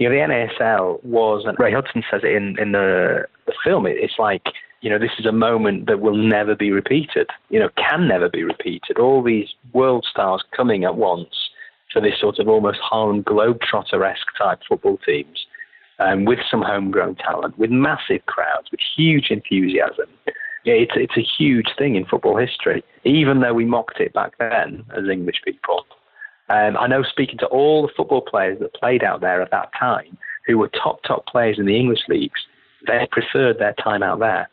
the NASL was, and Ray Hudson says it in the film, it's like, this is a moment that will never be repeated, can never be repeated. All these world stars coming at once for this sort of almost Harlem Globetrotter-esque type football teams, with some homegrown talent, with massive crowds, with huge enthusiasm. Yeah, it's a huge thing in football history, even though we mocked it back then as English people. I know, speaking to all the football players that played out there at that time, who were top players in the English leagues, they preferred their time out there,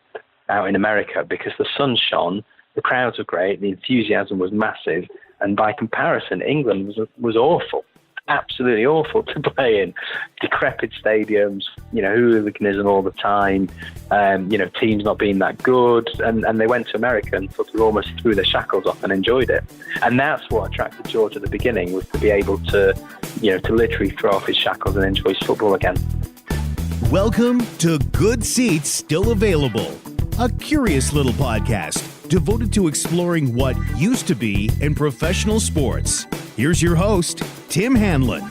out in America, because the sun shone, the crowds were great, the enthusiasm was massive, and by comparison, England was awful, absolutely awful to play in. Decrepit stadiums, hooliganism all the time, teams not being that good, and they went to America and sort of almost threw their shackles off and enjoyed it. And that's what attracted George at the beginning, was to be able to, to literally throw off his shackles and enjoy football again. Welcome to Good Seats Still Available, a curious little podcast devoted to exploring what used to be in professional sports. Here's your host, Tim Hanlon.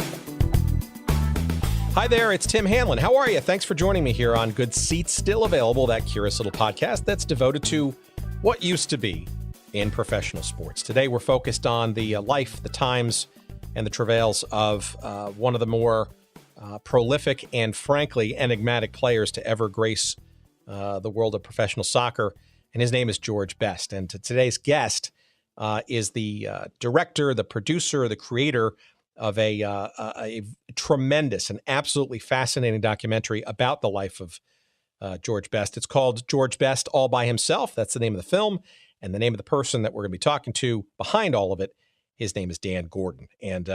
Hi there, it's Tim Hanlon. How are you? Thanks for joining me here on Good Seats Still Available, that curious little podcast that's devoted to what used to be in professional sports. Today we're focused on the life, the times, and the travails of one of the more prolific and frankly enigmatic players to ever grace the world of professional soccer, and his name is George Best. And today's guest is the director, the producer, the creator of a tremendous and absolutely fascinating documentary about the life of George Best. It's called George Best All by Himself. That's the name of the film, and the name of the person that we're going to be talking to behind all of it, his name is Dan Gordon. And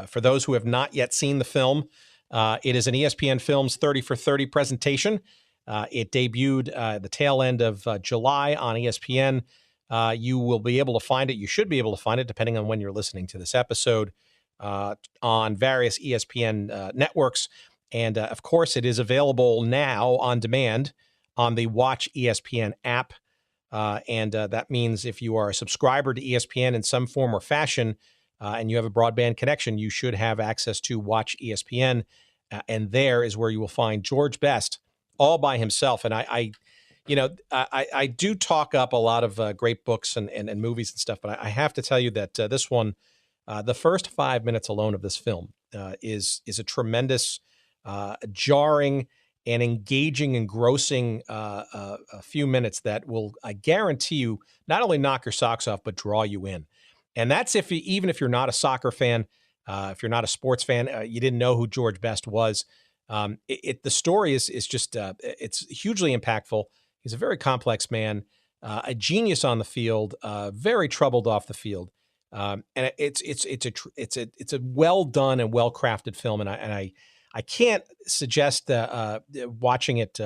for those who have not yet seen the film, it is an ESPN Films 30 for 30 presentation. It debuted the tail end of July on ESPN. You will be able to find it. You should be able to find it, depending on when you're listening to this episode, on various ESPN networks. And of course, it is available now on demand on the Watch ESPN app. And that means if you are a subscriber to ESPN in some form or fashion, and you have a broadband connection, you should have access to Watch ESPN. And there is where you will find George Best all by himself. And I do talk up a lot of great books and movies and stuff, but I have to tell you that this one, the first 5 minutes alone of this film is a tremendous, jarring and engaging, engrossing a few minutes that will, I guarantee you, not only knock your socks off, but draw you in. And that's even if you're not a soccer fan, if you're not a sports fan, you didn't know who George Best was. The story is just it's hugely impactful. He's a very complex man, a genius on the field, very troubled off the field, and it's a well done and well crafted film. And I can't suggest watching it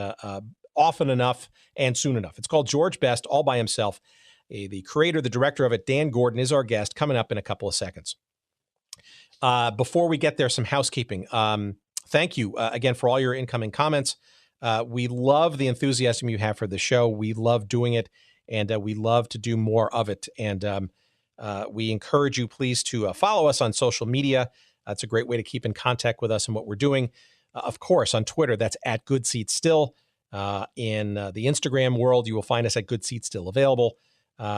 often enough and soon enough. It's called George Best All by Himself. The creator, the director of it, Dan Gordon, is our guest, coming up in a couple of seconds. Before we get there, some housekeeping. Thank you again for all your incoming comments. We love the enthusiasm you have for the show. We love doing it, and we love to do more of it. And we encourage you, please, to follow us on social media. That's a great way to keep in contact with us and what we're doing. Of course, on Twitter, that's at Good Seats Still. In the Instagram world, you will find us at Good Seats Still Available.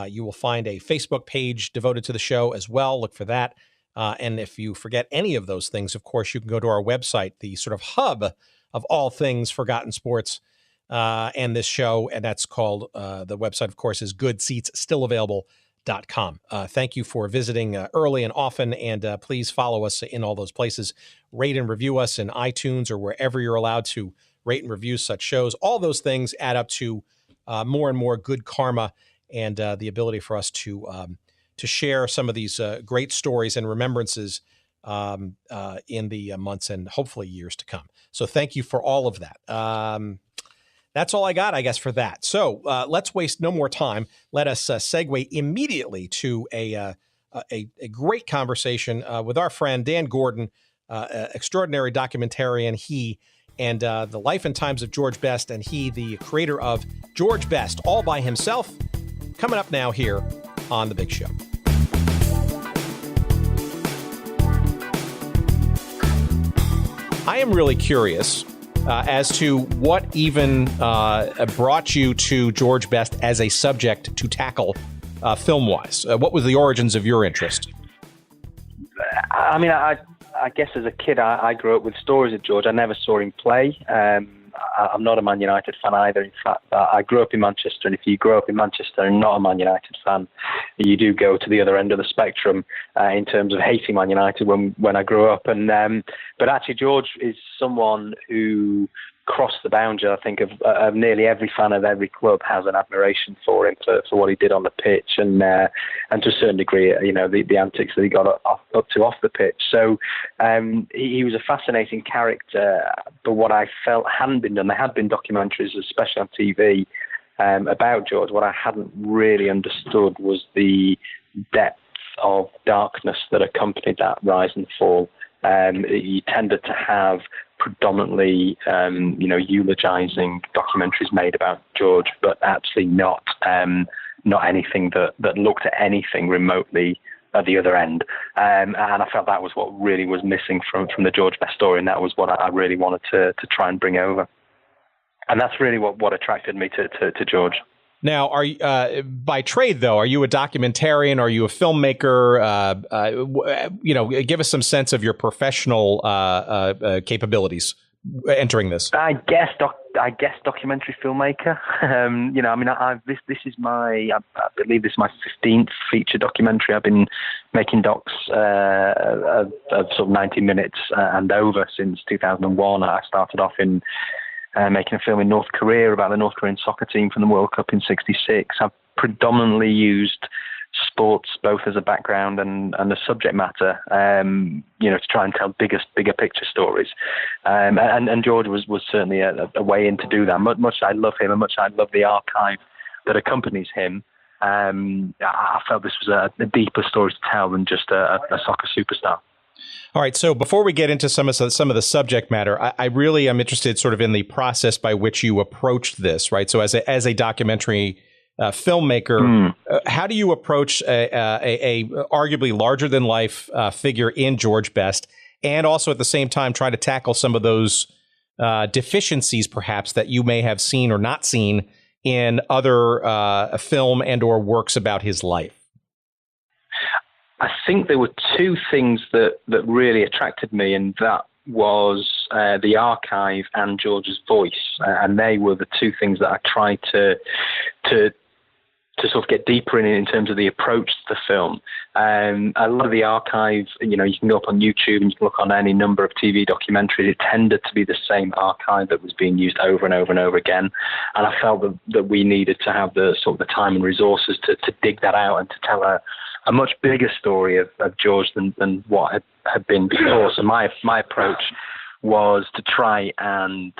You will find a Facebook page devoted to the show as well. Look for that. And if you forget any of those things, of course, you can go to our website, the sort of hub of all things forgotten sports and this show. And that's called, the website, of course, is goodseatsstillavailable.com. Thank you for visiting early and often. And please follow us in all those places. Rate and review us in iTunes or wherever you're allowed to rate and review such shows. All those things add up to more and more good karma and the ability for us to share some of these great stories and remembrances in the months and hopefully years to come. So thank you for all of that. That's all I got, I guess, for that. So let's waste no more time. Let us segue immediately to a great conversation with our friend Dan Gordon, extraordinary documentarian, and the life and times of George Best, and he, the creator of George Best, All by Himself, coming up now here on The Big Show. I am really curious as to what even brought you to George Best as a subject to tackle film-wise. What was the origins of your interest? I mean, I guess as a kid, I grew up with stories of George. I never saw him play. I'm not a Man United fan either. In fact, I grew up in Manchester, and if you grow up in Manchester and not a Man United fan, you do go to the other end of the spectrum in terms of hating Man United when I grew up. And but actually, George is someone who crossed the boundary, I think, of nearly every fan of every club has an admiration for him for what he did on the pitch, and to a certain degree, the antics that he got up to off the pitch. So he was a fascinating character, but what I felt hadn't been done, there had been documentaries, especially on TV, about George. What I hadn't really understood was the depth of darkness that accompanied that rise and fall. You tended to have predominantly, eulogizing documentaries made about George, but absolutely not anything that looked at anything remotely at the other end. And I felt that was what really was missing from the George Best story, and that was what I really wanted to try and bring over. And that's really what attracted me to George. Now, are you, by trade, though, are you a documentarian? Are you a filmmaker? Give us some sense of your professional capabilities entering this. I guess documentary filmmaker. This is I believe this is my 15th feature documentary. I've been making docs of sort of 90 minutes and over since 2001. I started off in making a film in North Korea about the North Korean soccer team from the World Cup in '66. I've predominantly used sports both as a background and a subject matter, to try and tell bigger picture stories. And George was certainly a way in to do that. Much I love him and much I love the archive that accompanies him. I felt this was a deeper story to tell than just a soccer superstar. All right. So before we get into some of the subject matter, I really am interested sort of in the process by which you approached this, right? So as a documentary filmmaker, how do you approach a arguably larger than life figure in George Best, and also at the same time try to tackle some of those deficiencies perhaps that you may have seen or not seen in other film and or works about his life? I think there were two things that really attracted me, and that was the archive and George's voice, and they were the two things that I tried to sort of get deeper in terms of the approach to the film. A lot of the archive, you can go up on YouTube and you can look on any number of TV documentaries. It tended to be the same archive that was being used over and over and over again, and I felt that we needed to have the sort of the time and resources to dig that out and to tell a much bigger story of George than what had been before. So my approach was to try and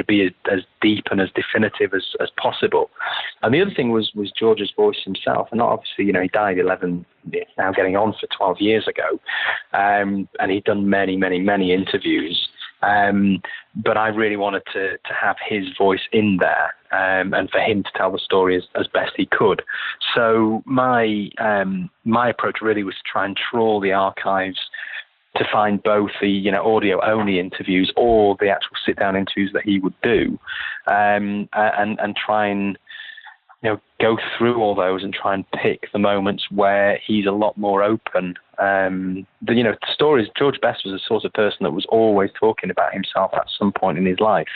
be as deep and as definitive as possible. And the other thing was George's voice himself. And obviously, he died now getting on for 12 years ago, and he'd done many, many, many interviews. But I really wanted to have his voice in there, and for him to tell the story as best he could. So my approach really was to try and trawl the archives to find both the audio only interviews or the actual sit down interviews that he would do, and try and go through all those and try and pick the moments where he's a lot more open. The stories, George Best was the sort of person that was always talking about himself at some point in his life.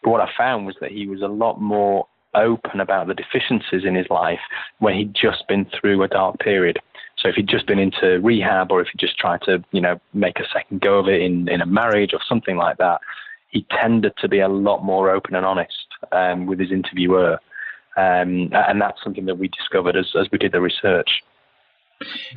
But what I found was that he was a lot more open about the deficiencies in his life when he'd just been through a dark period. So if he'd just been into rehab, or if he just tried to, make a second go of it in a marriage or something like that, he tended to be a lot more open and honest with his interviewer. And that's something that we discovered as we did the research.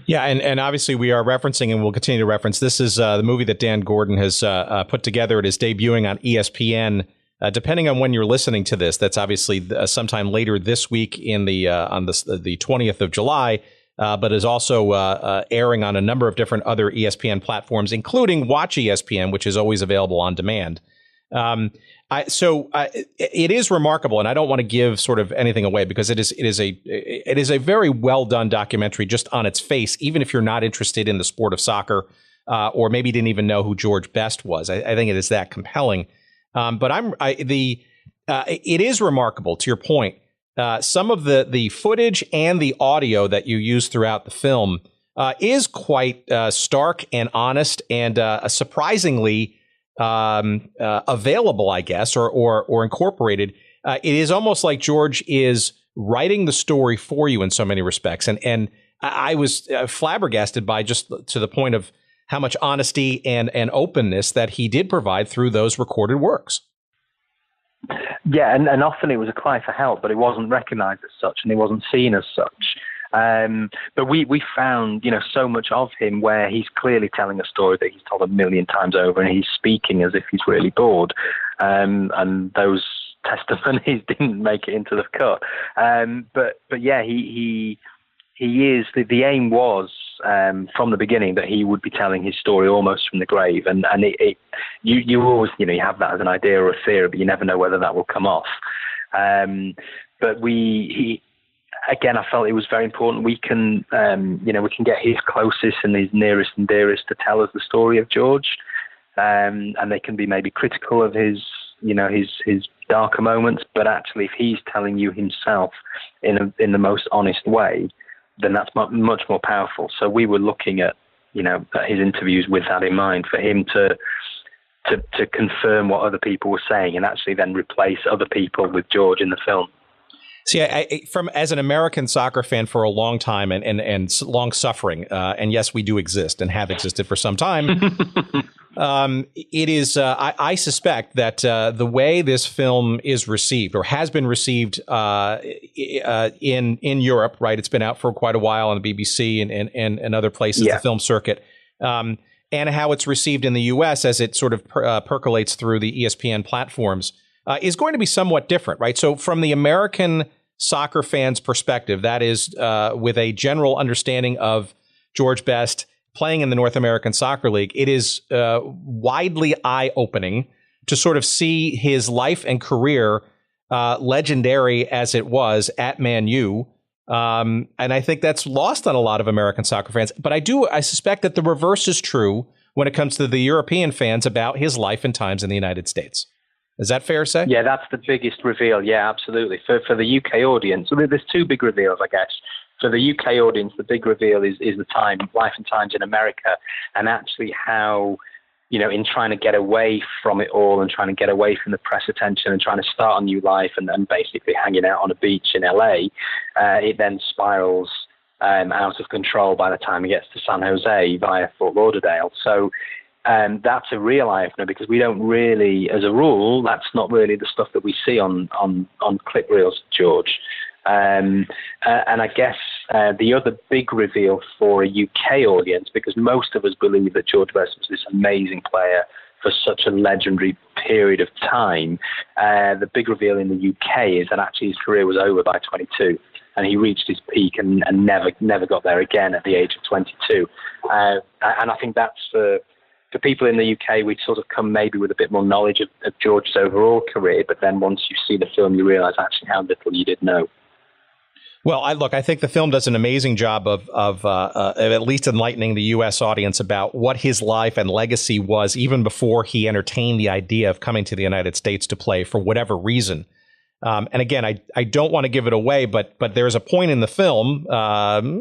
Yeah, and obviously we are referencing, and we'll continue to reference, this is the movie that Dan Gordon has put together. It is debuting on ESPN. Depending on when you're listening to this, that's obviously sometime later this week on the 20th of July, but is also airing on a number of different other ESPN platforms, including Watch ESPN, which is always available on demand. It is remarkable, and I don't want to give sort of anything away because it is a very well done documentary just on its face, even if you're not interested in the sport of soccer. or maybe didn't even know who George Best was. I think it is that compelling. But it is remarkable, to your point. Some of the footage and the audio that you use throughout the film is quite stark and honest and surprisingly available, I guess, or incorporated. It is almost like George is writing the story for you in so many respects. And I was flabbergasted by, just to the point of how much honesty and openness that he did provide through those recorded works. Yeah, and often it was a cry for help, but it wasn't recognized as such, and it wasn't seen as such. But we found, so much of him where he's clearly telling a story that he's told 1 million times over, and he's speaking as if he's really bored. And those testimonies didn't make it into the cut. But yeah, he is. The aim was from the beginning that he would be telling his story almost from the grave, and you always you have that as an idea or a theory, but you never know whether that will come off. But again, I felt it was very important. We can we can get his closest and his nearest and dearest to tell us the story of George, and they can be maybe critical of his darker moments, but actually, if he's telling you himself in the most honest way, then that's much more powerful. So we were looking at his interviews with that in mind, for him to confirm what other people were saying, and actually then replace other people with George in the film. See, as an American soccer fan for a long time and long suffering, and yes, we do exist and have existed for some time. It is. I suspect that the way this film is received, or has been received in Europe, right? It's been out for quite a while on the BBC and other places, the film circuit, and how it's received in the U.S. as it sort of percolates through the ESPN platforms is going to be somewhat different, right? So from the American soccer fan's perspective, that is with a general understanding of George Best playing in the North American Soccer League, it is widely eye-opening to sort of see his life and career, legendary as it was at Man U. And I think that's lost on a lot of American soccer fans. But I suspect that the reverse is true when it comes to the European fans about his life and times in the United States. Is that fair to say? Yeah, that's the biggest reveal. Yeah, absolutely. For the UK audience, so there's two big reveals, I guess. For the UK audience, the big reveal is the life and times in America, and actually how, in trying to get away from it all and trying to get away from the press attention and trying to start a new life and basically hanging out on a beach in LA, it then spirals out of control by the time it gets to San Jose via Fort Lauderdale. So that's a real eye-opener, because we don't really, as a rule, that's not really the stuff that we see on clip reels of George. And I guess the other big reveal for a UK audience, because most of us believe that George Best was this amazing player for such a legendary period of time, the big reveal in the UK is that actually his career was over by 22, and he reached his peak and never got there again at the age of 22. And I think that's for people in the UK, we sort of come maybe with a bit more knowledge of George's overall career, but then once you see the film, you realise actually how little you did know. Well, I think the film does an amazing job of at least enlightening the U.S. audience about what his life and legacy was, even before he entertained the idea of coming to the United States to play for whatever reason. And again, I don't want to give it away, but there's a point in the film,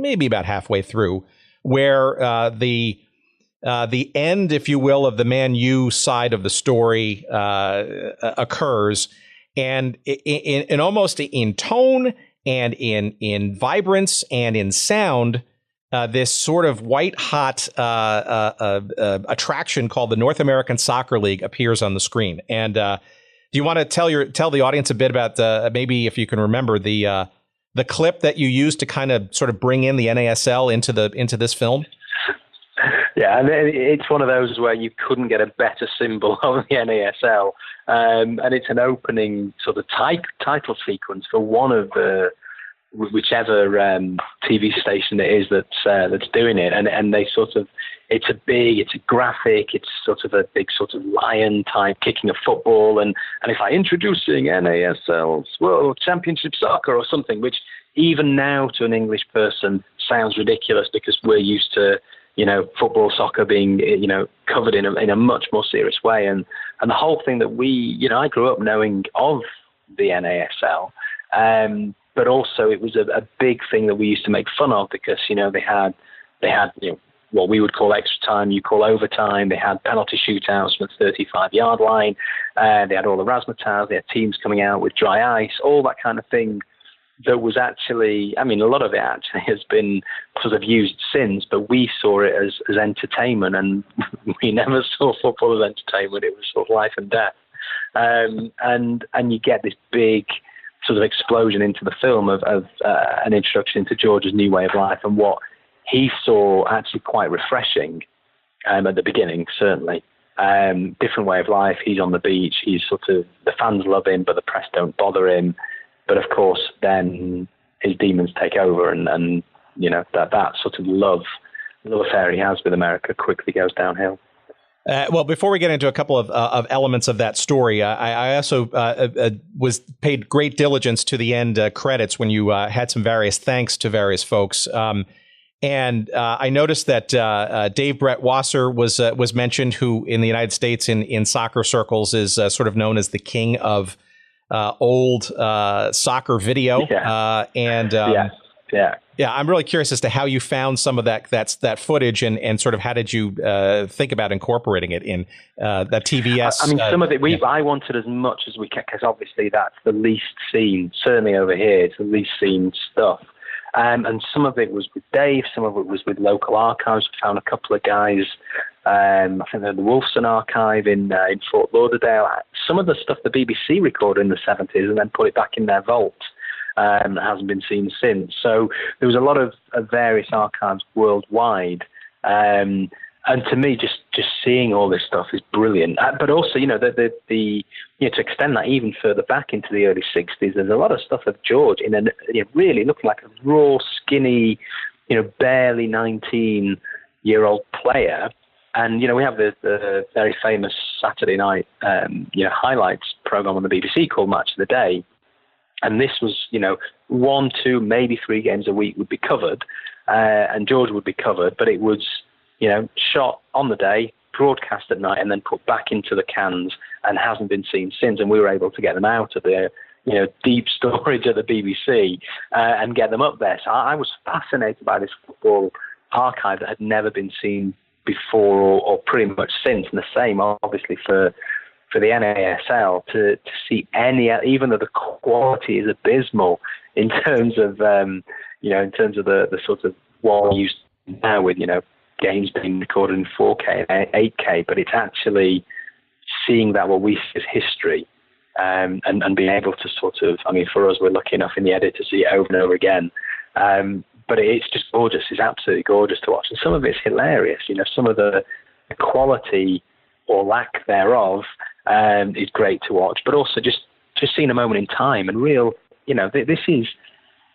maybe about halfway through, where the end, if you will, of the Man U side of the story occurs, and in almost in tone and in vibrance and in sound, this sort of white-hot attraction called the North American Soccer League appears on the screen. And do you want to tell the audience a bit about maybe, if you can remember, the clip that you used to kind of sort of bring in the NASL into this film? Yeah, and it's one of those where you couldn't get a better symbol of the NASL, and it's an opening sort of title sequence for one of the whichever TV station it is that's doing it, and they sort of, it's a graphic, it's sort of a big sort of lion type kicking a football, and it's like introducing NASL's World Championship Soccer or something, which even now to an English person sounds ridiculous, because we're used to football, soccer being, covered in a much more serious way. And the whole thing that I grew up knowing of the NASL, but also it was a big thing that we used to make fun of because, they had what we would call extra time, you call overtime. They had penalty shootouts from the 35-yard line. They had all the razzmatazz. They had teams coming out with dry ice, all that kind of thing. That was actually, a lot of it actually has been sort of used since, but we saw it as entertainment, and we never saw football as entertainment. It was sort of life and death. And you get this big sort of explosion into the film of an introduction into George's new way of life and what he saw actually quite refreshing at the beginning, certainly. Different way of life. He's on the beach. He's the fans love him, but the press don't bother him. But of course, then his demons take over, and that sort of love affair he has with America quickly goes downhill. Well, before we get into a couple of elements of that story, I also was paid great diligence to the end credits when you had some various thanks to various folks. And I noticed that Dave Brett Wasser was mentioned, who in the United States in soccer circles is sort of known as the king of old soccer video. Yeah, I'm really curious as to how you found some of that footage and sort of how did you think about incorporating it in that TVS? Some of it I wanted as much as we can, because obviously that's the least seen. Certainly over here, it's the least seen stuff. And some of it was with Dave, some of it was with local archives. We found a couple of guys. I think they're the Wolfson Archive in Fort Lauderdale. Some of the stuff the BBC recorded in the 70s and then put it back in their vault. That hasn't been seen since. So there was a lot of various archives worldwide. And to me, just seeing all this stuff is brilliant. But also, to extend that even further back into the early 60s, there's a lot of stuff of George in really looking like a raw, skinny, barely 19-year-old player. And, we have the very famous Saturday night, highlights program on the BBC called Match of the Day. And this was, 1, 2, maybe 3 games a week would be covered, and George would be covered, but it was, shot on the day, broadcast at night, and then put back into the cans and hasn't been seen since. And we were able to get them out of the, deep storage at the BBC and get them up there. So I was fascinated by this football archive that had never been seen before or pretty much since. And the same, obviously, for the NASL to see even though the quality is abysmal in terms of, the sort of what we use now with, games being recorded in 4K and 8K, but it's actually seeing that what we see as history and being able to sort of, for us, we're lucky enough in the edit to see it over and over again. But it's just gorgeous. It's absolutely gorgeous to watch. And some of it's hilarious. Some of the quality or lack thereof is great to watch, but also just seeing a moment in time and real, this is,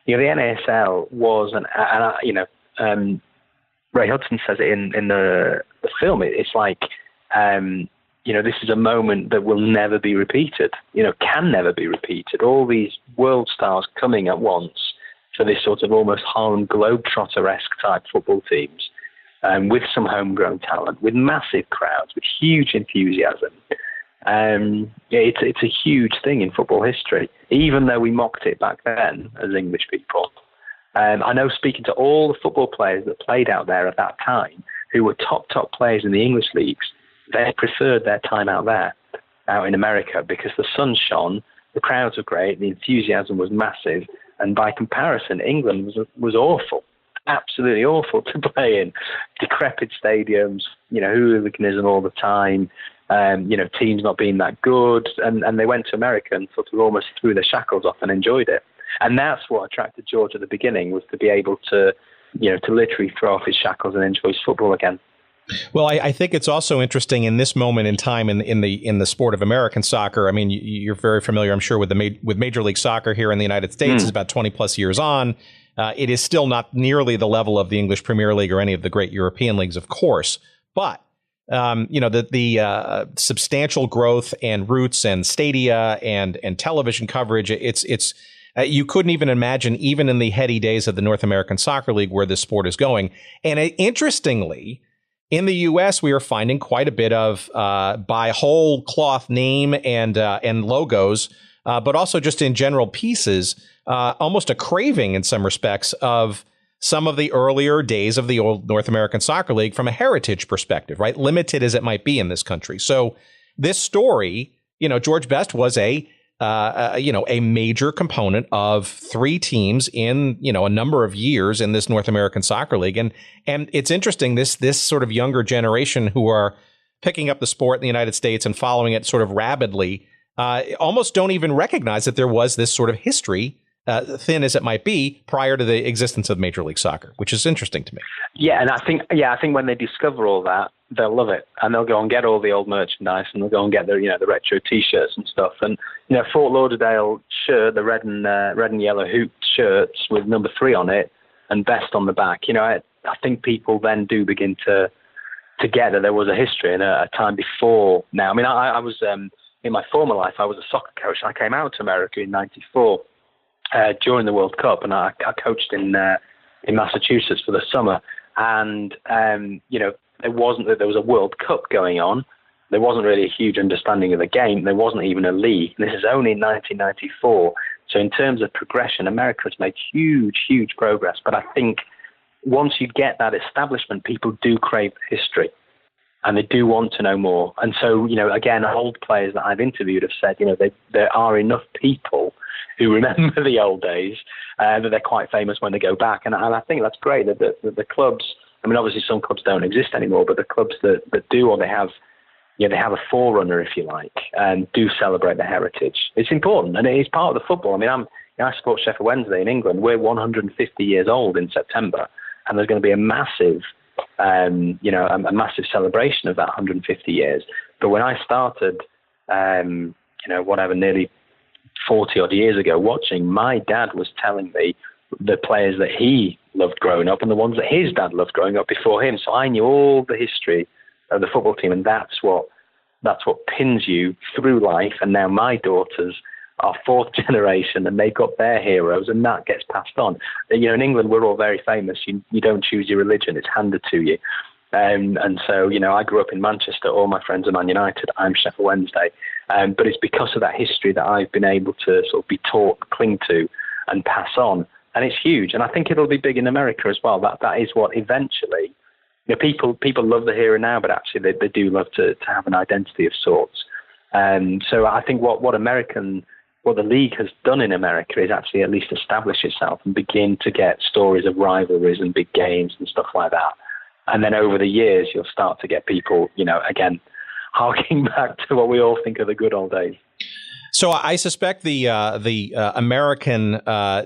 the NASL was, Ray Hudson says it in the film. It's like, this is a moment that will never be repeated, can never be repeated. All these world stars coming at once for this sort of almost Harlem Globetrotter-esque type football teams, with some homegrown talent, with massive crowds, with huge enthusiasm. It's a huge thing in football history, even though we mocked it back then as English people. I know, speaking to all the football players that played out there at that time, who were top players in the English leagues, they preferred their time out there, out in America, because the sun shone, the crowds were great, the enthusiasm was massive, and by comparison, England was awful, absolutely awful to play in. Decrepit stadiums, hooliganism all the time, teams not being that good, and they went to America and sort of almost threw their shackles off and enjoyed it. And that's what attracted George at the beginning, was to be able to, to literally throw off his shackles and enjoy his football again. Well, I think it's also interesting in this moment in time in the sport of American soccer. You're very familiar, I'm sure, with Major League Soccer here in the United States. It's about 20 plus years on. It is still not nearly the level of the English Premier League or any of the great European leagues, of course. But the substantial growth and roots and stadia and television coverage, it's you couldn't even imagine, even in the heady days of the North American Soccer League, where this sport is going. And interestingly, in the U.S., we are finding quite a bit of by whole cloth name and logos, but also just in general pieces, almost a craving in some respects of some of the earlier days of the old North American Soccer League from a heritage perspective, right? Limited as it might be in this country. So this story, George Best was a major component of three teams in, a number of years in this North American Soccer League. And it's interesting, this sort of younger generation who are picking up the sport in the United States and following it sort of rabidly, almost don't even recognize that there was this sort of history, thin as it might be, prior to the existence of Major League Soccer, which is interesting to me. Yeah, and I think when they discover all that, they'll love it, and they'll go and get all the old merchandise, and they'll go and get the retro T-shirts and stuff. And Fort Lauderdale shirt, the red and yellow hooped shirts with number 3 on it and Best on the back. I think people then do begin to get that there was a history and a time before now. I mean, I was in my former life, I was a soccer coach. I came out to America in '94 during the World Cup, and I coached in Massachusetts for the summer. And it wasn't that there was a World Cup going on. There wasn't really a huge understanding of the game. There wasn't even a league. This is only in 1994. So in terms of progression, America has made huge, huge progress. But I think once you get that establishment, people do crave history, and they do want to know more. And so, again, old players that I've interviewed have said, there are enough people who remember the old days that they're quite famous when they go back. And I think that's great that the clubs, I mean, obviously some clubs don't exist anymore, but the clubs that do, or they have a forerunner, if you like, and do celebrate the heritage. It's important, and it is part of the football. I mean, I support Sheffield Wednesday in England. We're 150 years old in September, and there's going to be a massive, a massive celebration of that 150 years. But when I started, nearly 40 odd years ago watching, my dad was telling me the players that he loved growing up and the ones that his dad loved growing up before him. So I knew all the history of the football team, and that's what pins you through life. And now my daughters are 4th generation, and they've got their heroes, and that gets passed on. In England, we're all very famous. You don't choose your religion; it's handed to you. And so, I grew up in Manchester. All my friends are Man United. I'm Sheffield Wednesday. But it's because of that history that I've been able to sort of be taught, cling to, and pass on. And it's huge. And I think it'll be big in America as well. That is what eventually, people love the here and now, but actually they do love to have an identity of sorts. So I think what the league has done in America is actually at least establish itself and begin to get stories of rivalries and big games and stuff like that. And then over the years, you'll start to get people, again, harking back to what we all think of the good old days. So I suspect the American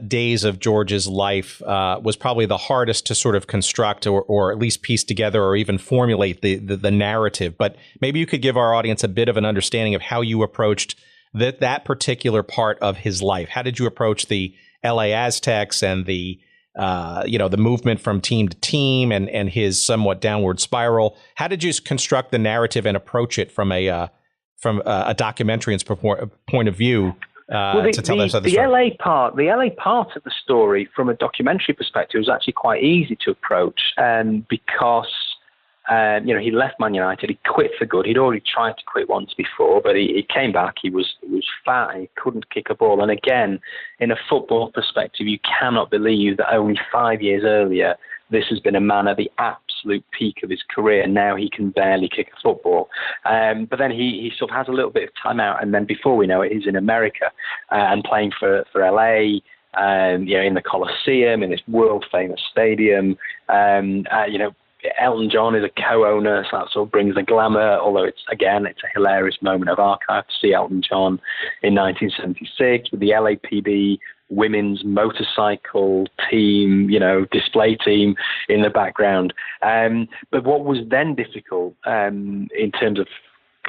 days of George's life was probably the hardest to sort of construct or at least piece together or even formulate the narrative. But maybe you could give our audience a bit of an understanding of how you approached that particular part of his life. How did you approach the LA Aztecs and the movement from team to team and his somewhat downward spiral? How did you construct the narrative and approach it from a documentarian's point of view to tell us the story? The LA part of the story from a documentary perspective was actually quite easy to approach, because he left Man United. He quit for good. He'd already tried to quit once before, but he came back. He was fat. He couldn't kick a ball. And again, in a football perspective, you cannot believe that only 5 years earlier, this has been a man at the absolute peak of his career. Now he can barely kick a football. But then he sort of has a little bit of time out, and then before we know it, he's in America and playing for LA. In the Coliseum, in this world famous stadium. Elton John is a co-owner, so that sort of brings the glamour, although it's a hilarious moment of archive to see Elton John in 1976 with the LAPD women's motorcycle team, display team in the background. But what was then difficult in terms of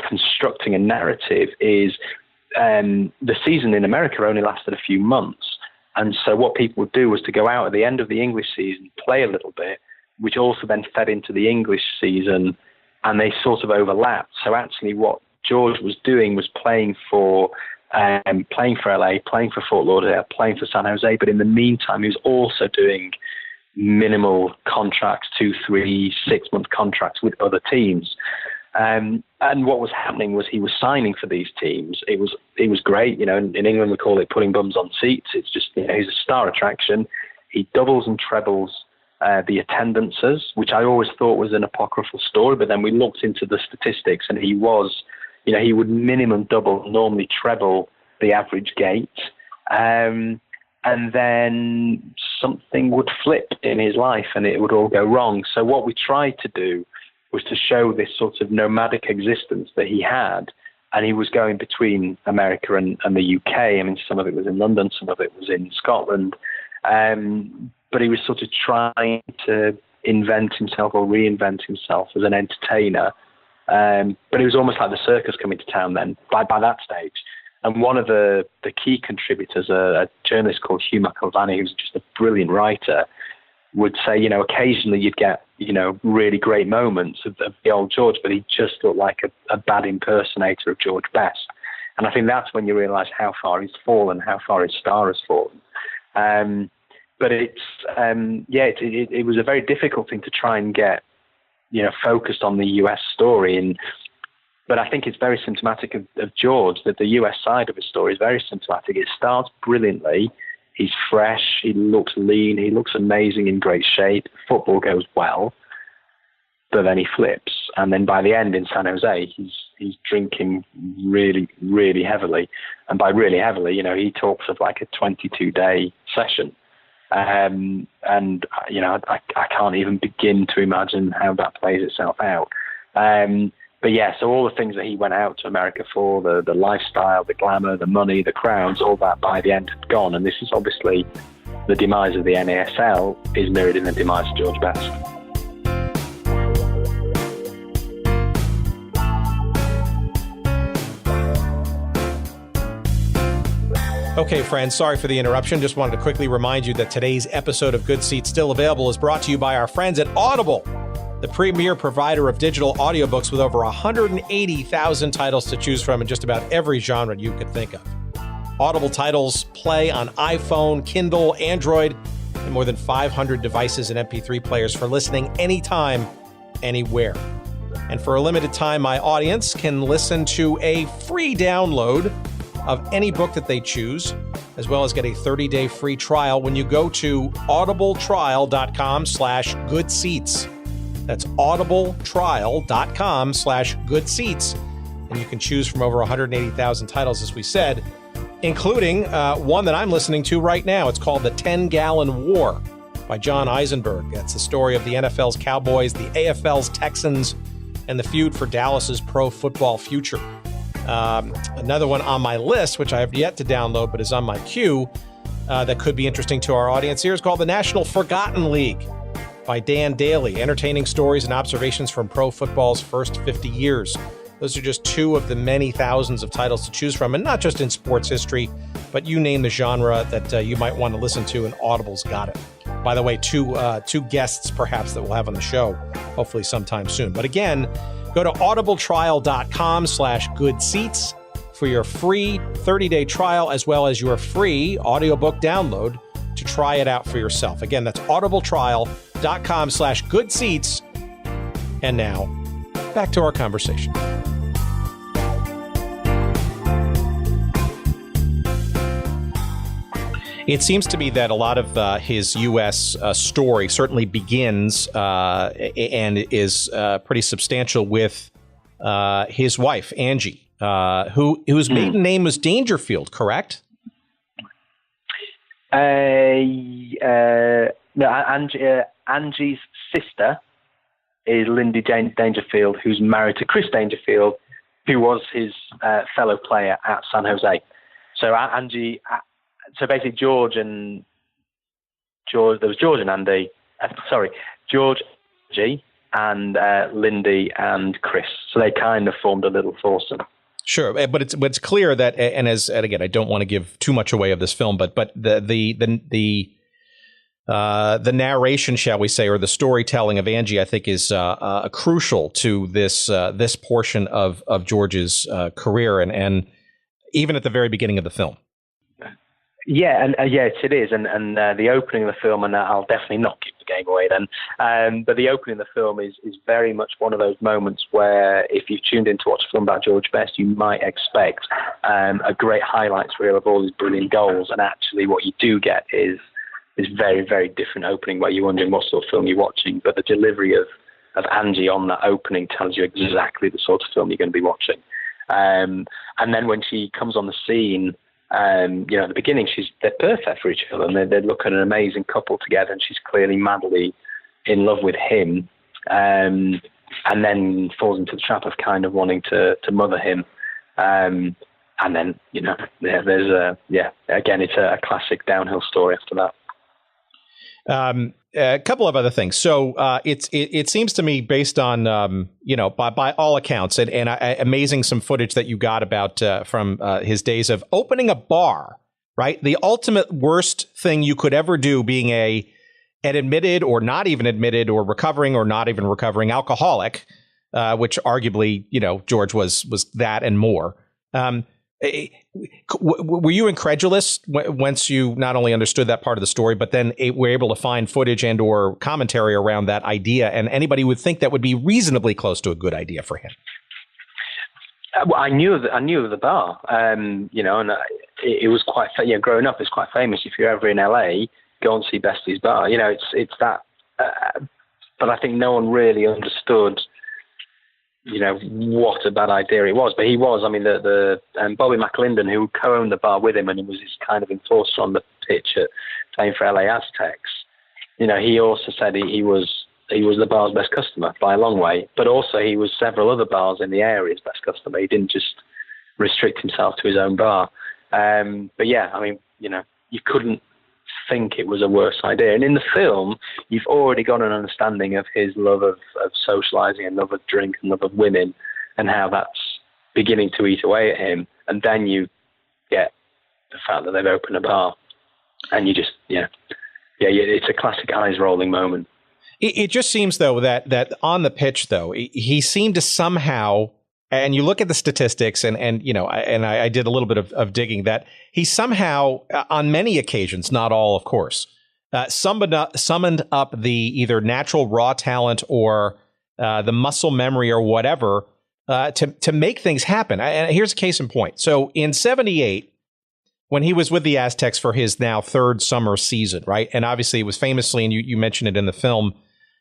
constructing a narrative is the season in America only lasted a few months. And so what people would do was to go out at the end of the English season, play a little bit, which also then fed into the English season, and they sort of overlapped. So actually what George was doing was playing for playing for LA, playing for Fort Lauderdale, playing for San Jose. But in the meantime, he was also doing minimal contracts, 2, 3, 6-month contracts with other teams. And what was happening was he was signing for these teams. It was great. In England, we call it putting bums on seats. It's just, he's a star attraction. He doubles and trebles the attendances, which I always thought was an apocryphal story. But then we looked into the statistics, and he was, he would minimum double, normally treble the average gate. And then something would flip in his life and it would all go wrong. So what we tried to do was to show this sort of nomadic existence that he had. And he was going between America and the UK. I mean, some of it was in London, some of it was in Scotland. But he was sort of trying to invent himself or reinvent himself as an entertainer. But it was almost like the circus coming to town then, by that stage. And one of the key contributors, a journalist called Hugh McIlvanney, who's just a brilliant writer, would say, occasionally you'd get, really great moments of the old George, but he just looked like a bad impersonator of George Best. And I think that's when you realise how far he's fallen, how far his star has fallen. But it was a very difficult thing to try and get, focused on the US story. But I think it's very symptomatic of George, that the US side of his story is very symptomatic. It starts brilliantly. He's fresh. He looks lean. He looks amazing, in great shape. Football goes well. But then he flips. And then by the end in San Jose, he's drinking really, really heavily. And by really heavily, he talks of like a 22-day session. I can't even begin to imagine how that plays itself out. But yeah, so all the things that he went out to America for, the lifestyle, the glamour, the money, the crowds, all that by the end had gone. And this is obviously the demise of the NASL is mirrored in the demise of George Best. Okay, friends, sorry for the interruption. Just wanted to quickly remind you that today's episode of Good Seats Still Available is brought to you by our friends at Audible, the premier provider of digital audiobooks with over 180,000 titles to choose from in just about every genre you could think of. Audible titles play on iPhone, Kindle, Android, and more than 500 devices and MP3 players for listening anytime, anywhere. And for a limited time, my audience can listen to a free download of any book that they choose, as well as get a 30-day free trial when you go to audibletrial.com/goodseats. That's audibletrial.com/goodseats. And you can choose from over 180,000 titles, as we said, including one that I'm listening to right now. It's called The 10-Gallon War by John Eisenberg. That's the story of the NFL's Cowboys, the AFL's Texans, and the feud for Dallas's pro football future. Another one on my list, which I have yet to download, but is on my queue, that could be interesting to our audience here, is called The National Forgotten League by Dan Daly, entertaining stories and observations from pro football's first 50 years. Those are just two of the many thousands of titles to choose from, and not just in sports history, but you name the genre that you might want to listen to, and Audible's got it. By the way, two guests perhaps that we'll have on the show, hopefully sometime soon. But again, go to audibletrial.com/goodseats for your free 30-day trial, as well as your free audiobook download to try it out for yourself. Again, that's audibletrial.com/goodseats. And now, back to our conversation. It seems to me that a lot of his U.S. Story certainly begins and is pretty substantial with his wife, Angie, whose maiden name was Dangerfield, correct? No, Angie's sister is Lindy Dangerfield, who's married to Chris Dangerfield, who was his fellow player at San Jose. So Angie... So basically, George and Angie, and Lindy and Chris. So they kind of formed a little foursome. Sure, but it's clear that, and again, I don't want to give too much away of this film, but the narration, shall we say, or the storytelling of Angie, I think, is crucial to this portion of George's career, and even at the very beginning of the film. Yeah, and yes, it is, and the opening of the film, and I'll definitely not give the game away then. But the opening of the film is very much one of those moments where, if you've tuned in to watch a film about George Best, you might expect a great highlights reel of all his brilliant goals, and actually, what you do get is very, very different opening, where you're wondering what sort of film you're watching. But the delivery of Angie on that opening tells you exactly the sort of film you're going to be watching. And then when she comes on the scene. At the beginning, they're perfect for each other, and they look at an amazing couple together, and she's clearly madly in love with him, and then falls into the trap of kind of wanting to mother him, and then again, it's a classic downhill story after that. A couple of other things. So it seems to me, based on by all accounts, and amazing some footage that you got about from his days of opening a bar, right? The ultimate worst thing you could ever do, being an admitted or not even admitted or recovering or not even recovering alcoholic, which arguably George was that and more. Were you incredulous once you not only understood that part of the story, but then were able to find footage and or commentary around that idea? And anybody would think that would be reasonably close to a good idea for him. Well, I knew of the bar, and it was quite. Growing up, it's quite famous. If you're ever in LA, go and see Bestie's Bar. It's that. But I think no one really understood. What a bad idea it was. But he was, the Bobby McClendon, who co-owned the bar with him, and he was his kind of enforcer on the pitch at playing for LA Aztecs. He also said he was the bar's best customer by a long way, but also he was several other bars in the area's best customer. He didn't just restrict himself to his own bar. But yeah, you couldn't think it was a worse idea. And in the film, you've already got an understanding of his love of socializing and love of drink and love of women, and how that's beginning to eat away at him. And then you get the fact that they've opened a bar, and you just it's a classic eyes rolling moment. It just seems, though, that on the pitch, though, he seemed to somehow, and you look at the statistics, and I did a little bit of digging, that he somehow, on many occasions, not all, of course, summoned up the either natural raw talent or the muscle memory or whatever to make things happen. And here's a case in point. So in '78, when he was with the Aztecs for his now third summer season, right? And obviously it was famously, and you mentioned it in the film,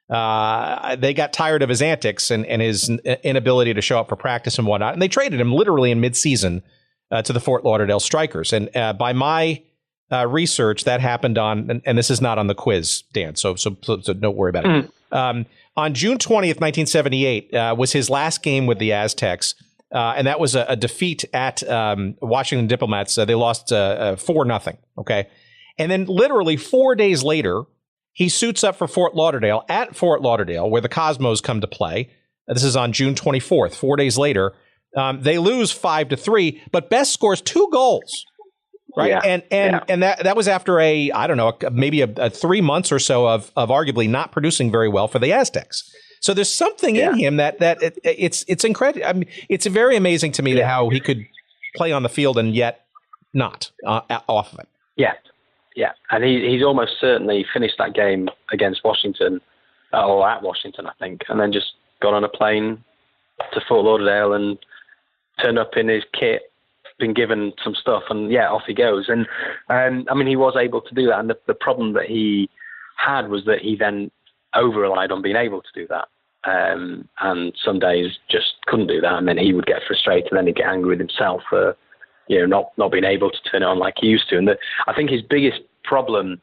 they got tired of his antics and his inability to show up for practice and whatnot. And they traded him literally in midseason to the Fort Lauderdale Strikers. And by my research, that happened on, and this is not on the quiz, Dan, so don't worry about it. On June 20th, 1978, was his last game with the Aztecs. And that was a defeat at Washington Diplomats. They lost 4-0. Okay. And then literally 4 days later, he suits up for Fort Lauderdale, where the Cosmos come to play. This is on June 24th, 4 days later. They lose 5-3, but Best scores 2 goals. Right. Yeah. And that was after maybe a 3 months or so of arguably not producing very well for the Aztecs. So there's something in him that it's incredible. I mean, it's very amazing to me how he could play on the field and yet not off of it. Yeah. Yeah. And he's almost certainly finished that game against Washington, or at Washington, I think, and then just got on a plane to Fort Lauderdale and turned up in his kit, been given some stuff, and off he goes. And he was able to do that. And the problem that he had was that he then over-relied on being able to do that. And some days just couldn't do that. And then he would get frustrated, and then he'd get angry with himself for, not being able to turn it on like he used to. And I think his biggest problem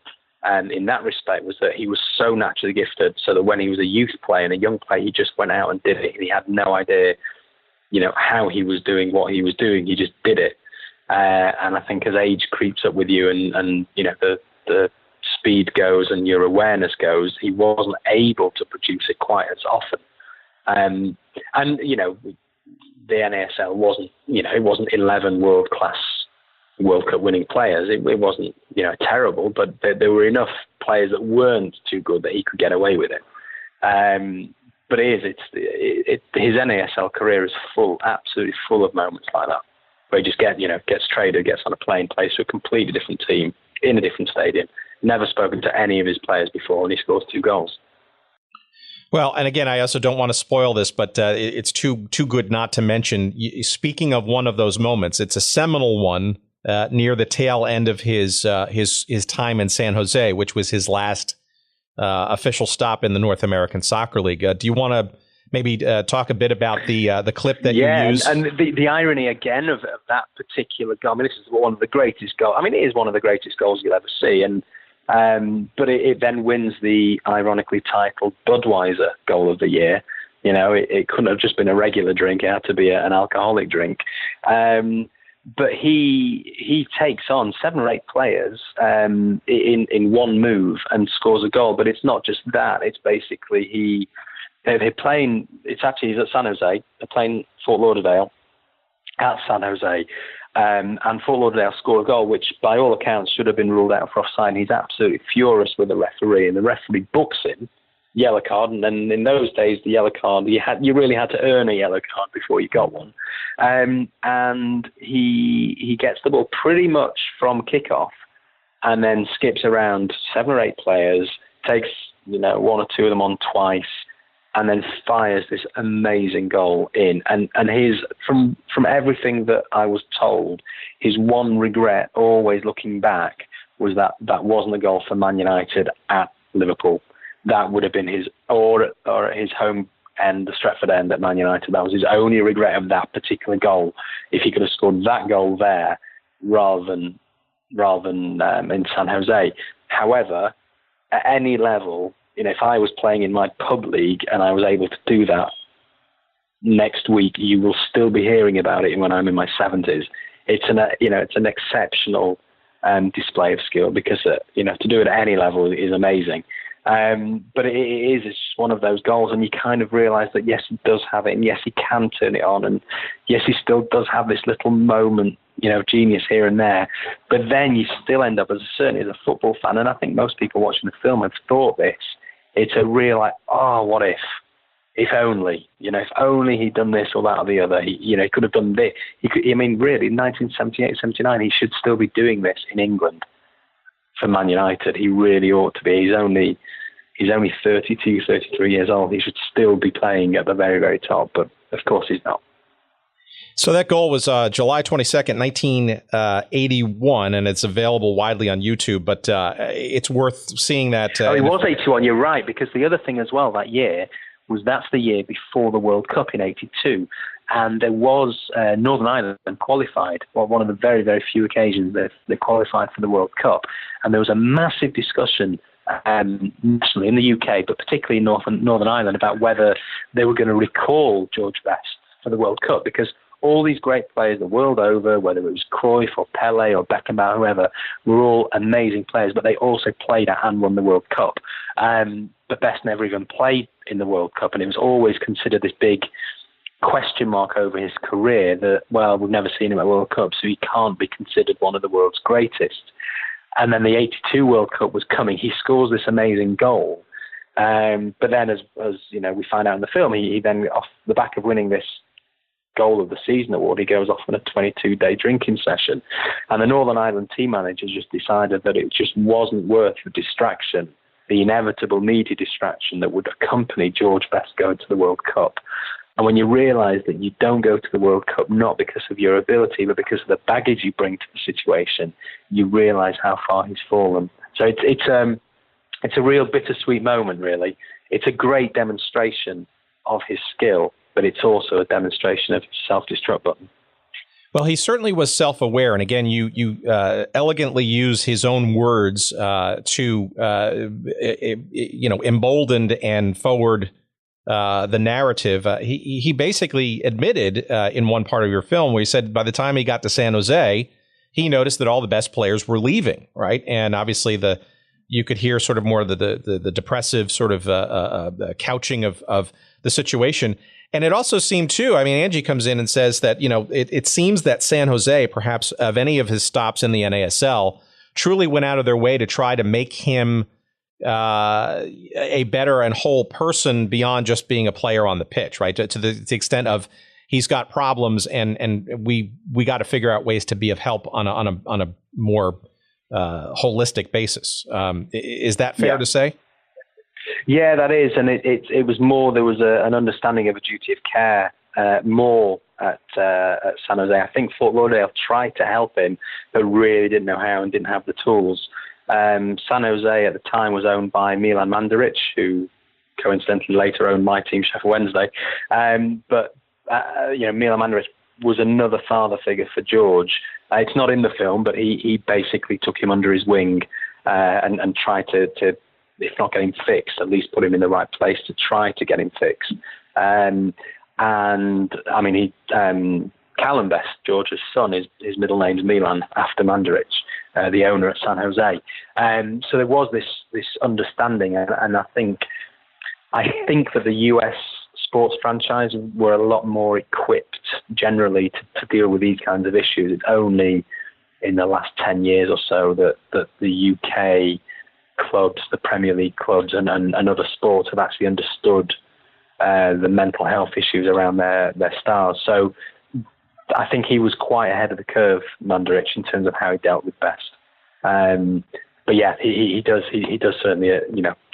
in that respect was that he was so naturally gifted, so that when he was a youth player and a young player, he just went out and did it. And he had no idea, how he was doing what he was doing. He just did it. And I think as age creeps up with you and the speed goes and your awareness goes, he wasn't able to produce it quite as often. The NASL wasn't, it wasn't 11 world-class World Cup winning players. It wasn't, terrible, but there were enough players that weren't too good that he could get away with it. But his NASL career is absolutely full of moments like that, where he just gets traded, gets on a plane, plays for a completely different team in a different stadium, never spoken to any of his players before, and he scores 2 goals. Well, and again, I also don't want to spoil this, but it's too good not to mention. Speaking of one of those moments, it's a seminal one near the tail end of his time in San Jose, which was his last official stop in the North American Soccer League. Do you want to maybe talk a bit about the clip that you used? And the irony again of that particular goal. I mean, this is one of the greatest goals. I mean, it is one of the greatest goals you'll ever see, and but it then wins the ironically titled Budweiser Goal of the Year. It couldn't have just been a regular drink; it had to be an alcoholic drink. But he takes on 7 or 8 players in one move and scores a goal. But it's not just that; it's basically they're playing. He's at San Jose. They're playing Fort Lauderdale at San Jose. And Fort Lauderdale scored a goal, which by all accounts should have been ruled out for offside. And he's absolutely furious with the referee, and the referee books him, yellow card. And then in those days, the yellow card, you really had to earn a yellow card before you got one. And he gets the ball pretty much from kickoff, and then skips around 7 or 8 players, takes 1 or 2 of them on twice, and then fires this amazing goal in. And his from everything that I was told, his one regret, always looking back, was that wasn't a goal for Man United at Liverpool. That would have been his, or at his home end, the Stretford end at Man United. That was his only regret of that particular goal. If he could have scored that goal there rather than in San Jose. However, at any level, if I was playing in my pub league and I was able to do that, next week you will still be hearing about it when I'm in my 70s. It's an exceptional display of skill, because to do it at any level is amazing. But it's just one of those goals, and you kind of realise that yes, he does have it, and yes, he can turn it on, and yes, he still does have this little moment, genius here and there. But then you still end up, certainly as a football fan, and I think most people watching the film have thought this, it's a real what if only, if only he'd done this or that or the other, he could have done this. Really, in 1978, 79, he should still be doing this in England for Man United. He really ought to be. He's only 32, 33 years old. He should still be playing at the very, very top, but of course he's not. So that goal was July 22nd, 1981, and it's available widely on YouTube, but it's worth seeing that. It was 81, you're right, because the other thing as well that year was that's the year before the World Cup in 82, and there was Northern Ireland qualified, one of the very, very few occasions that they qualified for the World Cup, and there was a massive discussion nationally in the UK, but particularly in Northern Ireland, about whether they were going to recall George Best for the World Cup, because all these great players the world over, whether it was Cruyff or Pele or Beckenbauer, whoever, were all amazing players, but they also played at and won the World Cup. But Best never even played in the World Cup, and it was always considered this big question mark over his career that, well, we've never seen him at World Cup, so he can't be considered one of the world's greatest. And then the 82 World Cup was coming. He scores this amazing goal. But then, as we find out in the film, he then, off the back of winning this Goal of the Season award, he goes off on a 22-day drinking session. And the Northern Ireland team manager just decided that it just wasn't worth the distraction, the inevitable media distraction that would accompany George Best going to the World Cup. And when you realise that you don't go to the World Cup not because of your ability, but because of the baggage you bring to the situation, you realise how far he's fallen. So it's a real bittersweet moment, really. It's a great demonstration of his skill, but it's also a demonstration of his self-destruct button. Well, he certainly was self-aware, and again, you elegantly use his own words to emboldened and forward the narrative. He basically admitted in one part of your film where he said by the time he got to San Jose, he noticed that all the best players were leaving, right? And obviously you could hear sort of more of the depressive sort of couching of the situation. And it also seemed too, Angie comes in and says that, it seems that San Jose, perhaps of any of his stops in the NASL, truly went out of their way to try to make him a better and whole person beyond just being a player on the pitch, right? To the extent of he's got problems, and we got to figure out ways to be of help on a more holistic basis. Is that fair to say? Yeah, that is, and it was more. There was an understanding of a duty of care more at San Jose. I think Fort Lauderdale tried to help him, but really didn't know how and didn't have the tools. San Jose at the time was owned by Milan Mandaric, who coincidentally later owned my team, Sheffield Wednesday. But Milan Mandaric was another father figure for George. It's not in the film, but he basically took him under his wing and tried to, if not get him fixed, at least put him in the right place to try to get him fixed. And I mean, Callum Best, George's son, his middle name's Milan, after Mandaric, the owner at San Jose. So there was this understanding, and I think that the US sports franchise were a lot more equipped generally to deal with these kinds of issues. It's only in the last 10 years or so that the UK clubs, the Premier League clubs and other sports have actually understood the mental health issues around their stars. So I think he was quite ahead of the curve, Mandaric, in terms of how he dealt with Best. But yeah, he does certainly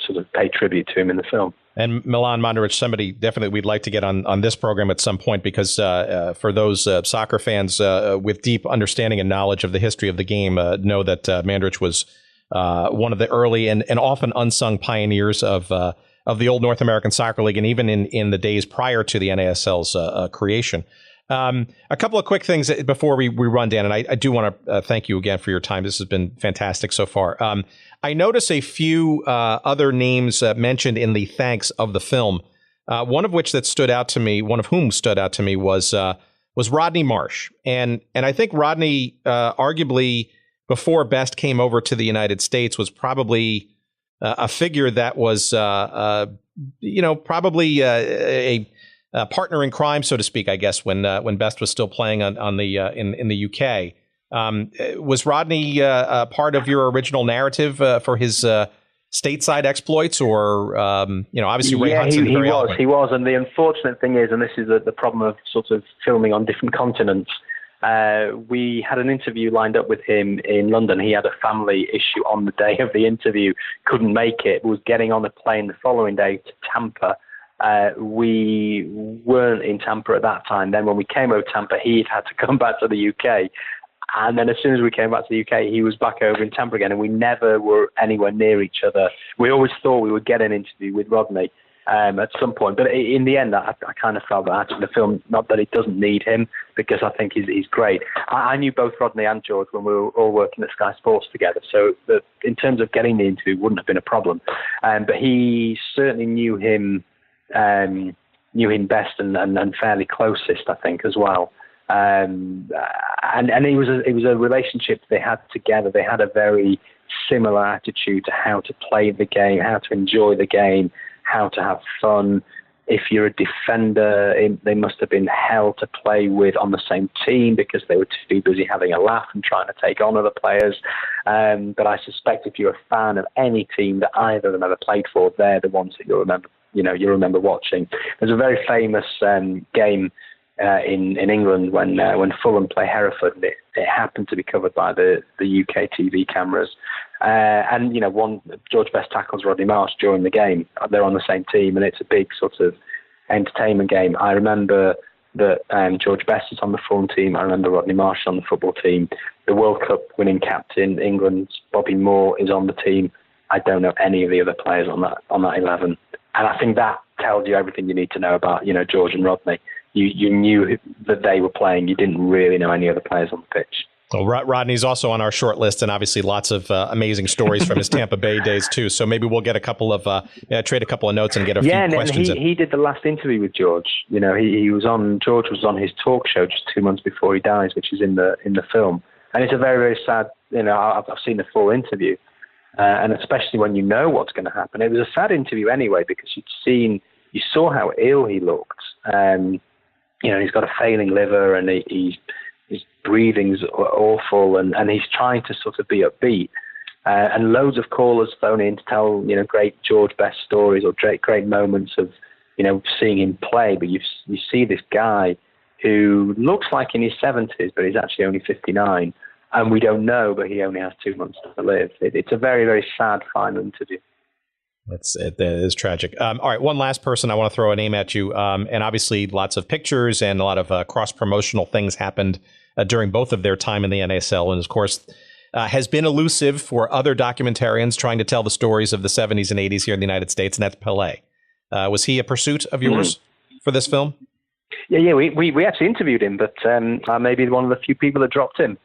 sort of pay tribute to him in the film. And Milan Mandaric, somebody definitely we'd like to get on this program at some point, because for those soccer fans with deep understanding and knowledge of the history of the game, know that Mandaric was one of the early and often unsung pioneers of the old North American Soccer League, and even in the days prior to the NASL's creation. A couple of quick things before we run, Dan, and I do want to thank you again for your time. This has been fantastic so far. I notice a few other names mentioned in the thanks of the film. One of whom stood out to me was Rodney Marsh, and I think Rodney, arguably before Best came over to the United States, was probably a figure that was probably a partner in crime, so to speak, I guess, when Best was still playing in the UK. Was Rodney part of your original narrative for his stateside exploits, or obviously Ray Hudson? He was, and the unfortunate thing is, and this is the problem of sort of filming on different continents. We had an interview lined up with him in London. He had a family issue on the day of the interview, couldn't make it, was getting on a plane the following day to Tampa. We weren't in Tampa at that time. Then when we came over to Tampa, he'd had to come back to the UK. And then as soon as we came back to the UK, he was back over in Tampa again, and we never were anywhere near each other. We always thought we would get an interview with Rodney at some point. But in the end, I kind of felt that actually the film, not that it doesn't need him, because I think he's great. I knew both Rodney and George when we were all working at Sky Sports together, so that in terms of getting the interview wouldn't have been a problem. But he certainly knew him best and fairly closest, I think, as well. And it was a relationship they had together. They had a very similar attitude to how to play the game, how to enjoy the game, how to have fun. If you're a defender, they must have been hell to play with on the same team because they were too busy having a laugh and trying to take on other players. But I suspect if you're a fan of any team that either of them ever played for, they're the ones that you'll remember watching. There's a very famous game in England when Fulham play Hereford. It happened to be covered by the UK TV cameras. And George Best tackles Rodney Marsh during the game. They're on the same team, and it's a big sort of entertainment game. I remember that George Best is on the Fulham team. I remember Rodney Marsh on the football team. The World Cup winning captain, England's Bobby Moore, is on the team. I don't know any of the other players on that 11. And I think that tells you everything you need to know about, George and Rodney. You knew that they were playing. You didn't really know any other players on the pitch. Well, Rodney's also on our short list, and obviously lots of amazing stories from his Tampa Bay days too. So maybe we'll get a couple of trade a couple of notes and get a few questions. He did the last interview with George. George was on his talk show just 2 months before he dies, which is in the film. And it's a very, very sad. I've seen the full interview, and especially when you know what's going to happen. It was a sad interview anyway because you saw how ill he looked. He's got a failing liver, and his breathing's awful, and he's trying to sort of be upbeat. And loads of callers phone in to tell, great George Best stories or great moments of, seeing him play. But you see this guy who looks like in his 70s, but he's actually only 59. And we don't know, but he only has 2 months to live. It's a very, very sad final interview. It is tragic. All right, one last person I want to throw a name at you. And obviously lots of pictures and a lot of cross-promotional things happened during both of their time in the NASL. And of course, has been elusive for other documentarians trying to tell the stories of the 70s and 80s here in the United States, and that's Pele. Was he a pursuit of yours for this film? Yeah, we actually interviewed him, but I may be one of the few people that dropped him.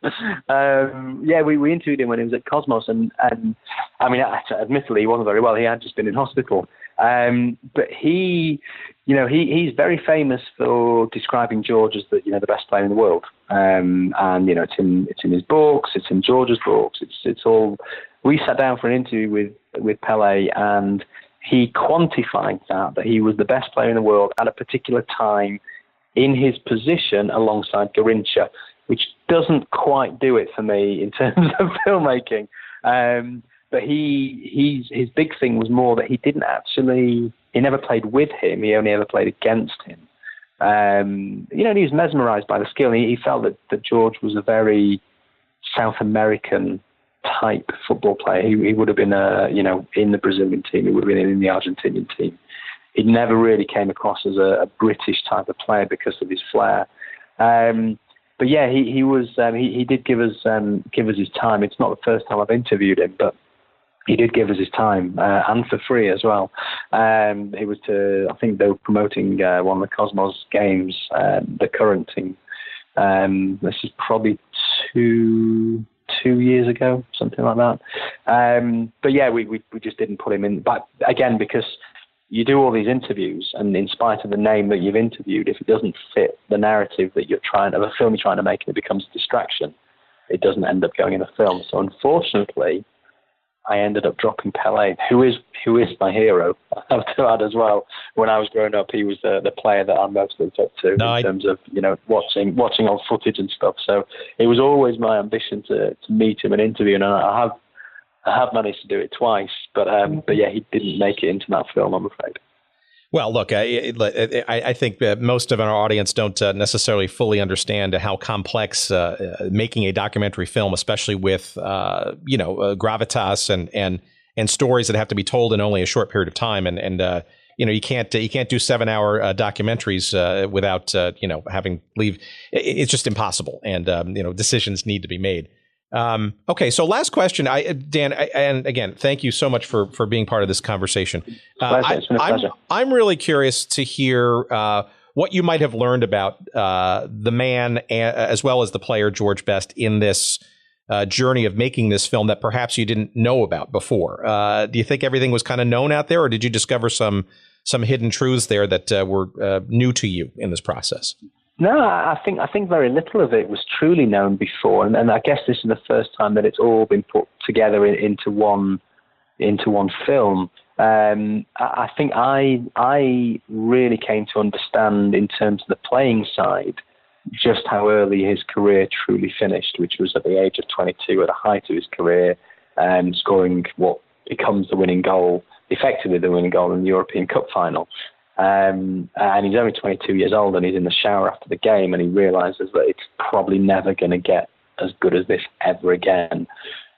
We interviewed him when he was at Cosmos, and I mean, admittedly, he wasn't very well. He had just been in hospital. But he's very famous for describing George as the best player in the world. And it's in his books, it's in George's books. It's all. We sat down for an interview with Pele, and he quantified that he was the best player in the world at a particular time in his position alongside Garrincha, which doesn't quite do it for me in terms of filmmaking. But his big thing was more that he never played with him. He only ever played against him. And he was mesmerized by the skill. He felt that George was a very South American type football player. He would have been in the Brazilian team. He would have been in the Argentinian team. He never really came across as a British type of player because of his flair. But yeah, he did give us his time. It's not the first time I've interviewed him, but he did give us his time, and for free as well. It was I think they were promoting one of the Cosmos games, the current team. This is probably two years ago, something like that. But yeah, we just didn't put him in. But again, because you do all these interviews, and in spite of the name that you've interviewed, if it doesn't fit the narrative that the film you're trying to make, and it becomes a distraction, it doesn't end up going in the film. So unfortunately, I ended up dropping Pele, who is my hero. I have to add as well. When I was growing up, he was the player that I most looked up to in terms of watching old footage and stuff. So it was always my ambition to meet him and interview, and I have managed to do it twice. But yeah, he didn't make it into that film, I'm afraid. Well, look, I think that most of our audience don't necessarily fully understand how complex making a documentary film, especially with gravitas and stories that have to be told in only a short period of time, and you can't do 7-hour documentaries without having leave. It's just impossible, and decisions need to be made. Okay, so last question, Dan, and again, thank you so much for being part of this conversation. It's been a pleasure. I'm really curious to hear what you might have learned about the man as well as the player George Best in this journey of making this film that perhaps you didn't know about before. Do you think everything was kind of known out there, or did you discover some hidden truths there that were new to you in this process? No, I think very little of it was truly known before, and I guess this is the first time that it's all been put together into one film. I think I really came to understand in terms of the playing side just how early his career truly finished, which was at the age of 22, at the height of his career, scoring what becomes the winning goal, effectively the winning goal in the European Cup final. And he's only 22 years old, and he's in the shower after the game, and he realizes that it's probably never going to get as good as this ever again.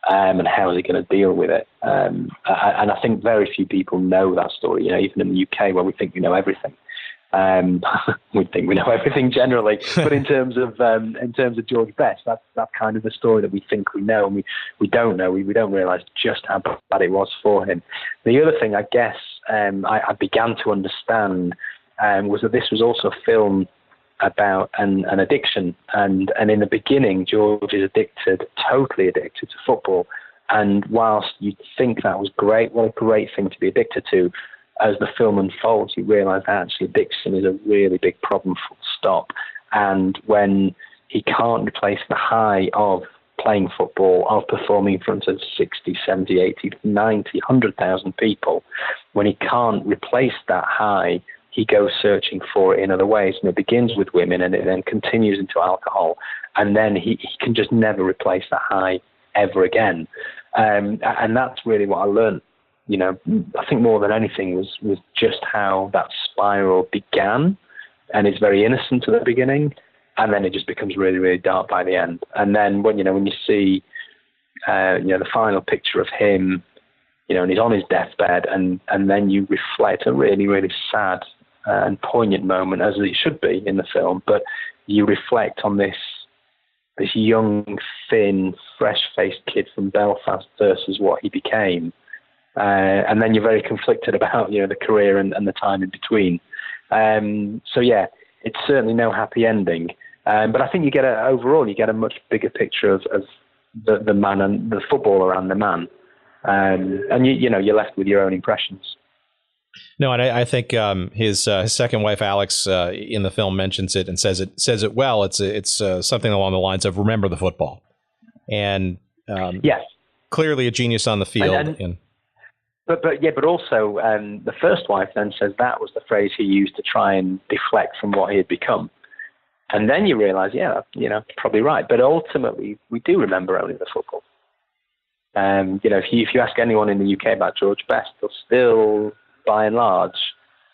And how is he going to deal with it? And I think very few people know that story. Even in the UK, where we think we know everything, we think we know everything generally. But in terms of George Best, that's kind of the story that we think we know, and we don't know. We don't realize just how bad it was for him. The other thing, I guess, I began to understand was that this was also a film about an addiction, and in the beginning George is totally addicted to football, and whilst you think that was great, what a great thing to be addicted to, as the film unfolds you realise that actually addiction is a really big problem, full stop. And when he can't replace the high of playing football, of performing in front of 60, 70, 80, 90, 100,000 people, when he can't replace that high, he goes searching for it in other ways. And it begins with women, and it then continues into alcohol. And then he can just never replace that high ever again. And that's really what I learned. I think more than anything was just how that spiral began. and it's very innocent at the beginning, and then it just becomes really, really dark by the end. And then when you see the final picture of him, and he's on his deathbed, and then you reflect, a really, really sad and poignant moment, as it should be in the film, but you reflect on this young, thin, fresh-faced kid from Belfast versus what he became. And then you're very conflicted about, the career and the time in between. So yeah, it's certainly no happy ending. But I think you get a much bigger picture of the man and the footballer and the man. And you're left with your own impressions. No, and I think his second wife Alex in the film mentions it and says it well. It's something along the lines of "Remember the football," and yes, clearly a genius on the field. But also the first wife then says that was the phrase he used to try and deflect from what he had become, and then you realise, probably right. But ultimately, we do remember only the football. If you ask anyone in the UK about George Best, they'll still, by and large,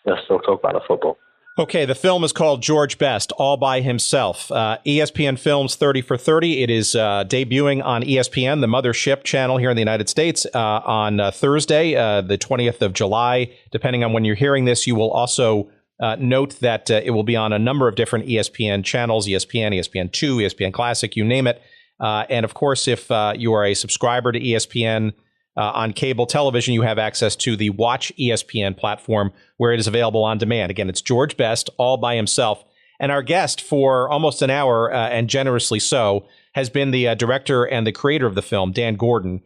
they'll still talk about the football. Okay, the film is called George Best, all by himself. ESPN Films 30 for 30. It is debuting on ESPN, the mothership channel here in the United States, on Thursday, the 20th of July. Depending on when you're hearing this, you will also note that it will be on a number of different ESPN channels, ESPN, ESPN2, ESPN Classic, you name it. And of course, if you are a subscriber to ESPN on cable television, you have access to the Watch ESPN platform where it is available on demand. Again, it's George Best, all by himself. And our guest for almost an hour, and generously so, has been the director and the creator of the film, Dan Gordon,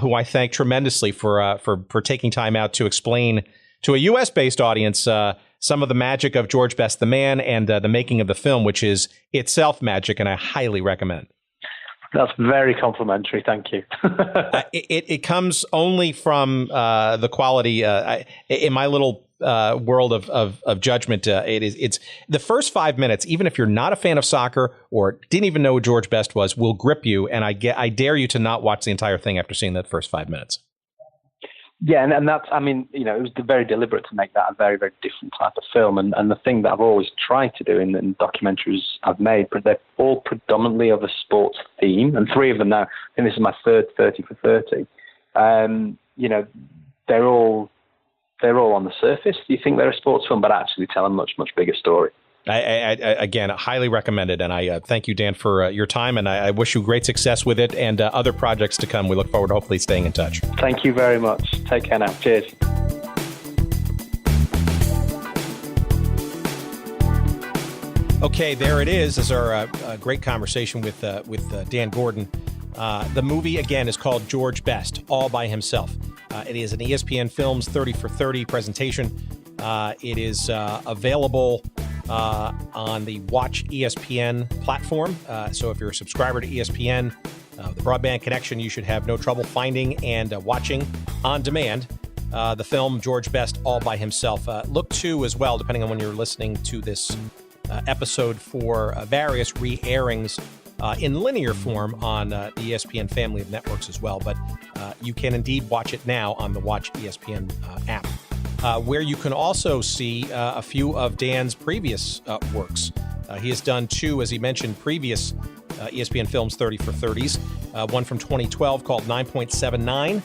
who I thank tremendously for taking time out to explain to a U.S.-based audience some of the magic of George Best the man and the making of the film, which is itself magic, and I highly recommend. That's very complimentary. Thank you. It comes only from the quality. In my little world of judgment, it's the first 5 minutes. Even if you're not a fan of soccer or didn't even know who George Best was, will grip you. And I dare you to not watch the entire thing after seeing that first 5 minutes. Yeah, and that's, it was very deliberate to make that a very, very different type of film. And the thing that I've always tried to do in documentaries I've made, but they're all predominantly of a sports theme. And three of them now, I think this is my third 30 for 30. They're all on the surface. You think they're a sports film, but actually tell a much, much bigger story. Again, highly recommended. And I thank you, Dan, for your time. And I wish you great success with it and other projects to come. We look forward to hopefully staying in touch. Thank you very much. Take care now. Cheers. Okay, there it is. This is our great conversation with Dan Gordon. The movie, again, is called George Best, all by himself. It is an ESPN Films 30 for 30 presentation. It is available on the Watch ESPN platform. So if you're a subscriber to ESPN, the broadband connection, you should have no trouble finding and watching on demand the film George Best, all by himself. Look to as well, depending on when you're listening to this episode, for various re-airings in linear form on the ESPN family of networks as well. But you can indeed watch it now on the Watch ESPN app. Where you can also see a few of Dan's previous works. He has done two, as he mentioned, previous ESPN Films 30 for 30s. One from 2012 called 9.79,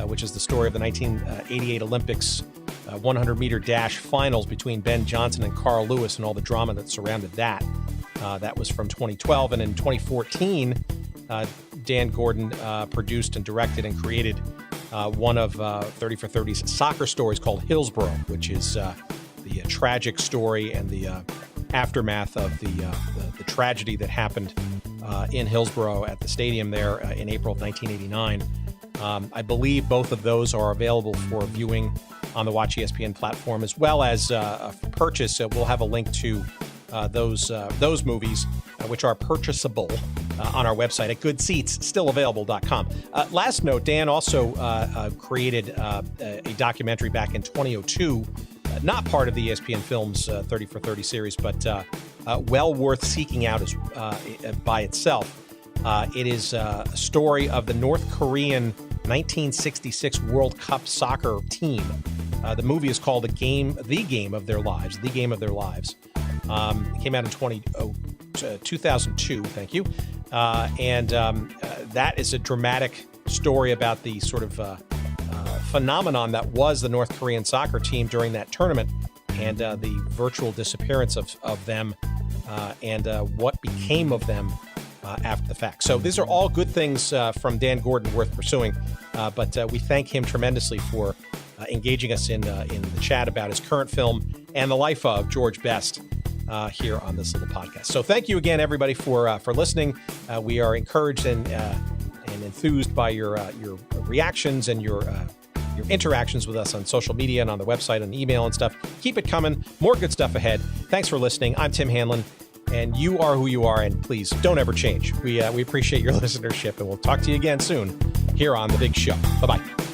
which is the story of the 1988 Olympics 100-meter dash finals between Ben Johnson and Carl Lewis and all the drama that surrounded that. That was from 2012. And in 2014, Dan Gordon produced and directed and created one of 30 for 30's soccer stories called Hillsborough, which is the tragic story and the aftermath of the tragedy that happened in Hillsborough at the stadium there in April of 1989. I believe both of those are available for viewing on the Watch ESPN platform, as well as for purchase. We'll have a link to those movies, which are purchasable on our website at goodseatsstillavailable.com. Last note, Dan also created a documentary back in 2002, not part of the ESPN Films 30 for 30 series, but well worth seeking out by itself. It is a story of the North Korean 1966 World Cup soccer team. The movie is called The Game of Their Lives. It came out in 2002. Thank you. That is a dramatic story about the sort of phenomenon that was the North Korean soccer team during that tournament, and the virtual disappearance of them, and what became of them after the fact. So these are all good things from Dan Gordon worth pursuing, but we thank him tremendously for engaging us in the chat about his current film and the life of George Best here on this little podcast. So thank you again, everybody, for listening. We are encouraged and enthused by your reactions and your interactions with us on social media and on the website and email and stuff. Keep it coming. More good stuff ahead. Thanks for listening. I'm Tim Hanlon, and you are who you are, and please don't ever change. We appreciate your listenership, and we'll talk to you again soon here on The Big Show. Bye-bye.